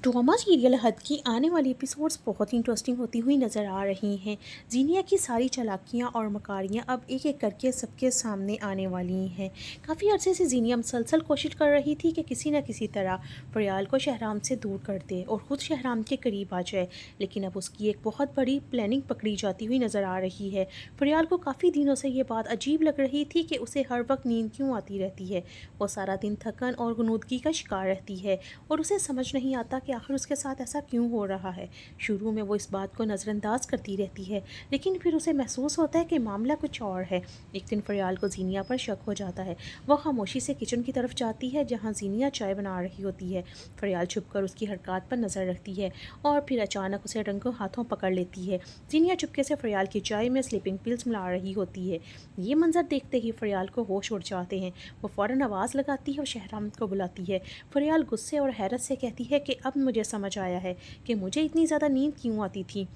Drama serial हद की आने वाली एपिसोड्स बहुत ही इंटरेस्टिंग होती हुई नज़र आ रही हैं। जीनिया की सारी चालाकियां और मकारियां अब एक एक करके सबके सामने आने वाली हैं। काफ़ी अरसे से जीनिया मुसलसल कोशिश कर रही थी कि किसी न किसी तरह फरियाल को शहराम से दूर कर दे और ख़ुद शहराम के करीब आ जाए, लेकिन अब उसकी एक बहुत बड़ी प्लानिंग पकड़ी जाती हुई नज़र आ रही है। फरियाल को काफ़ी दिनों से ये बात अजीब लग रही थी कि उसे हर वक्त नींद क्यों आती रहती है। वो सारा दिन थकन और गुनूदगी का शिकार रहती है और उसे समझ नहीं आता कि आखिर उसके साथ ऐसा क्यों हो रहा है। शुरू में वो इस बात को नज़रअंदाज करती रहती है, लेकिन फिर उसे महसूस होता है कि मामला कुछ और है। एक दिन फरियाल को जीनिया पर शक हो जाता है। वह खामोशी से किचन की तरफ जाती है जहाँ जीनिया चाय बना रही होती है। फरियाल छुपकर उसकी हरकत पर नज़र रखती है और फिर अचानक उसे रंगों हाथों पकड़ लेती है। जीनिया चुपके से फरियाल की चाय में स्लीपिंग पिल्स मिला रही होती है। ये मंजर देखते ही फरियाल को होश उड़ जाते हैं। वो फ़ौरन आवाज़ लगाती है और शहराम को बुलाती है। फरियाल गुस्से और हैरत से कहती है कि अब मुझे समझ आया है कि मुझे इतनी ज़्यादा नींद क्यों आती थी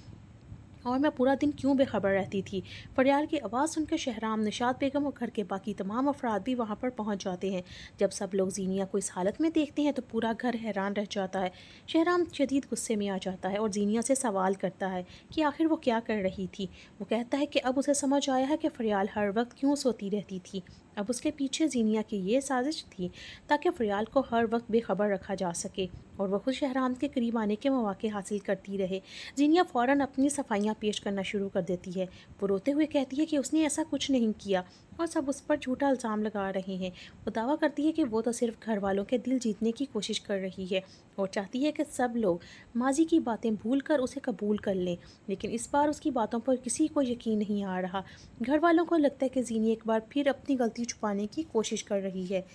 और मैं पूरा दिन क्यों बेखबर रहती थी। फरियाल की आवाज़ सुनकर शहराम, निशात बेगम और घर के बाकी तमाम अफराद भी वहाँ पर पहुँच जाते हैं। जब सब लोग जीनिया को इस हालत में देखते हैं तो पूरा घर हैरान रह जाता है। शहराम शदीद गुस्से में आ जाता है और जीनिया से सवाल करता है कि आखिर वो क्या कर रही थी। वो कहता है कि अब उसे समझ आया है कि फरियाल हर वक्त क्यों सोती रहती थी। अब उसके पीछे जीनिया की ये साजिश थी ताकि फरियाल को हर वक्त बेखबर रखा जा सके और वह खुद शहराम के करीब आने के मौके हासिल करती रहे। जीनिया फ़ौरन अपनी सफाइयाँ पेश करना शुरू कर देती है। वो रोते हुए कहती है कि उसने ऐसा कुछ नहीं किया और सब उस पर झूठा इल्ज़ाम लगा रहे हैं। वो दावा करती है कि वो तो सिर्फ घर वालों के दिल जीतने की कोशिश कर रही है और चाहती है कि सब लोग माजी की बातें भूल कर उसे कबूल कर लें, लेकिन इस बार उसकी बातों पर किसी को यकीन नहीं आ रहा। घर वालों को लगता है कि जीनी एक बार फिर अपनी गलती छुपाने की कोशिश कर रही है।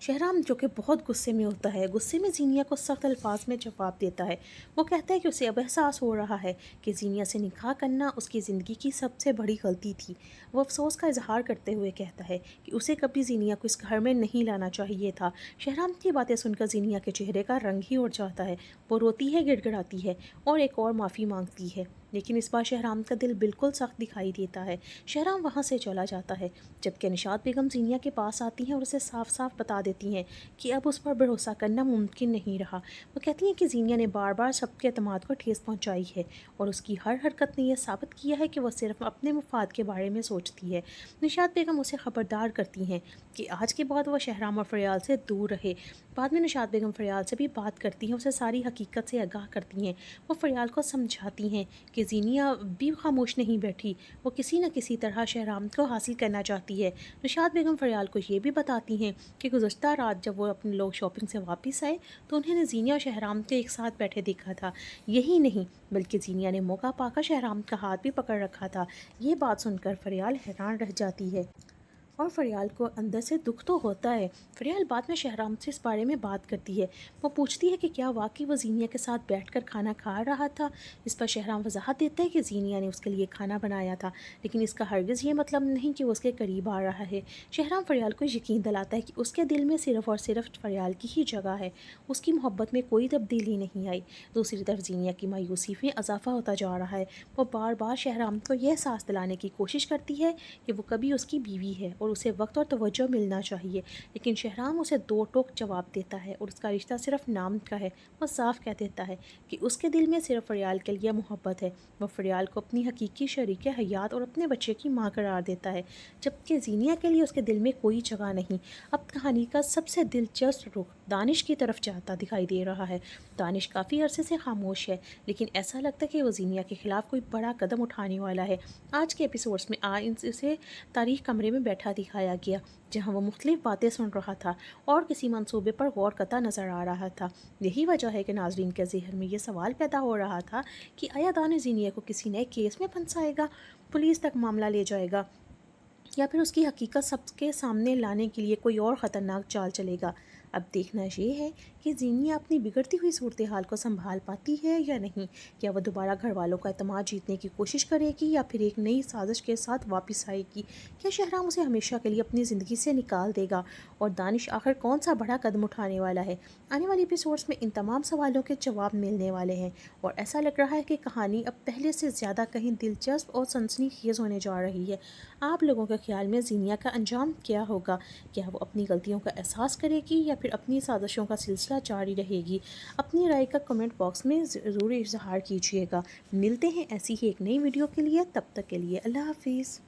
शहराम, जो कि बहुत गुस्से में होता है, गुस्से में जीनिया को सख्त अल्फाज में जवाब देता है। वो कहता है कि उसे अब एहसास हो रहा है कि जीनिया से निकाह करना उसकी ज़िंदगी की सबसे बड़ी गलती थी। वो अफसोस का इजहार करते हुए कहता है कि उसे कभी जीनिया को इस घर में नहीं लाना चाहिए था। शहराम की बातें सुनकर जीनिया के चेहरे का रंग ही उड़ जाता है। वो रोती है, गिड़गिड़ाती है और एक और माफ़ी मांगती है, लेकिन इस बार शहराम का दिल बिल्कुल सख्त दिखाई देता है। शहराम वहाँ से चला जाता है, जबकि निशात बेगम जीनिया के पास आती हैं और उसे साफ साफ बता देती हैं कि अब उस पर भरोसा करना मुमकिन नहीं रहा। वो कहती हैं कि जीनिया ने बार बार सबके अतमाद को ठेस पहुँचाई है और उसकी हर हरकत ने यह साबित किया है कि वह सिर्फ अपने मफाद के बारे में सोचती है। निशात बेगम उसे खबरदार करती हैं कि आज के बाद वह शहराम और फरियाल से दूर रहे। बाद में निशात बेगम फरियाल से भी बात करती हैं, उसे सारी हकीकत से आगाह करती हैं। वो फरियाल को समझाती हैं कि जीनिया भी खामोश नहीं बैठी, वो किसी न किसी तरह शहराम को हासिल करना चाहती है। निशात बेगम फरियाल को ये भी बताती हैं कि गुज़श्ता रात जब वो अपने लोग शॉपिंग से वापस आए तो उन्होंने जीनिया और शहराम को एक साथ बैठे देखा था। यही नहीं, बल्कि जीनिया ने मौका पाकर शहराम का हाथ भी पकड़ रखा था। ये बात सुनकर फरियाल हैरान रह जाती है और फरियाल को अंदर से दुख तो होता है। फरियाल बाद में शहराम से इस बारे में बात करती है। वो पूछती है कि क्या वाकई वो जीनिया के साथ बैठकर खाना खा रहा था। इस पर शहराम वजाहत देता है कि जीनिया ने उसके लिए खाना बनाया था, लेकिन इसका हरगिज़ ये मतलब नहीं कि वो उसके करीब आ रहा है। शहराम फरियाल को यकीन दिलाता है कि उसके दिल में सिर्फ और सिर्फ फरियाल की ही जगह है, उसकी मोहब्बत में कोई तब्दीली नहीं आई। दूसरी तरफ जीनिया की मायूसी में इजाफा होता जा रहा है। वो बार बार शहराम को यह एहसास दिलाने की कोशिश करती है कि वो कभी उसकी बीवी है और उसे वक्त और तवज्जो मिलना चाहिए, लेकिन शहराम उसे दो टोक जवाब देता है और उसका रिश्ता सिर्फ नाम का है। वो साफ कह देता है कि उसके दिल में सिर्फ फरियाल के लिए मोहब्बत है। वो फरियाल को अपनी हकीकी शरीक हयात और अपने बच्चे की माँ करार देता है, जबकि जीनिया के लिए उसके दिल में कोई जगह नहीं। अब कहानी का सबसे दिलचस्प रुख दानिश की तरफ जाता दिखाई दे रहा है। दानिश काफ़ी अरसे से खामोश है, लेकिन ऐसा लगता है कि वो जीनिया के खिलाफ कोई बड़ा कदम उठाने वाला है। आज के एपिसोड्स में इसे तारीख कमरे में बैठा दिखाया गया, जहां वो मुख्तलिफ बातें सुन रहा था और किसी मंसूबे पर गौर करता नज़र आ रहा था। यही वजह है कि नाजरीन के जहन में ये सवाल पैदा हो रहा था कि आया दानिश जीनिया को किसी नए केस में फंसाएगा, पुलिस तक मामला ले जाएगा, या फिर उसकी हकीकत सबके सामने लाने के लिए कोई और ख़तरनाक चाल चलेगा। अब देखना ये है कि जीनिया अपनी बिगड़ती हुई सूरत हाल को संभाल पाती है या नहीं। क्या वह दोबारा घर वालों का एतमाद जीतने की कोशिश करेगी या फिर एक नई साजिश के साथ वापस आएगी। क्या शहराम उसे हमेशा के लिए अपनी ज़िंदगी से निकाल देगा और दानिश आखिर कौन सा बड़ा कदम उठाने वाला है। आने वाली एपिसोड्स में इन तमाम सवालों के जवाब मिलने वाले हैं और ऐसा लग रहा है कि कहानी अब पहले से ज़्यादा कहीं दिलचस्प और सनसनीखेज़ होने जा रही है। आप लोगों के ख्याल में जीनिया का अंजाम क्या होगा? क्या वो अपनी गलतियों का एहसास करेगी या फिर अपनी साजिशों का सिलसिला ساتھ جاری رہے گی۔ اپنی رائے کا کمنٹ باکس میں ضرور اظہار کیجیے گا۔ ملتے ہیں ایسی ہی ایک نئی ویڈیو کے لیے، تب تک کے لیے اللہ حافظ۔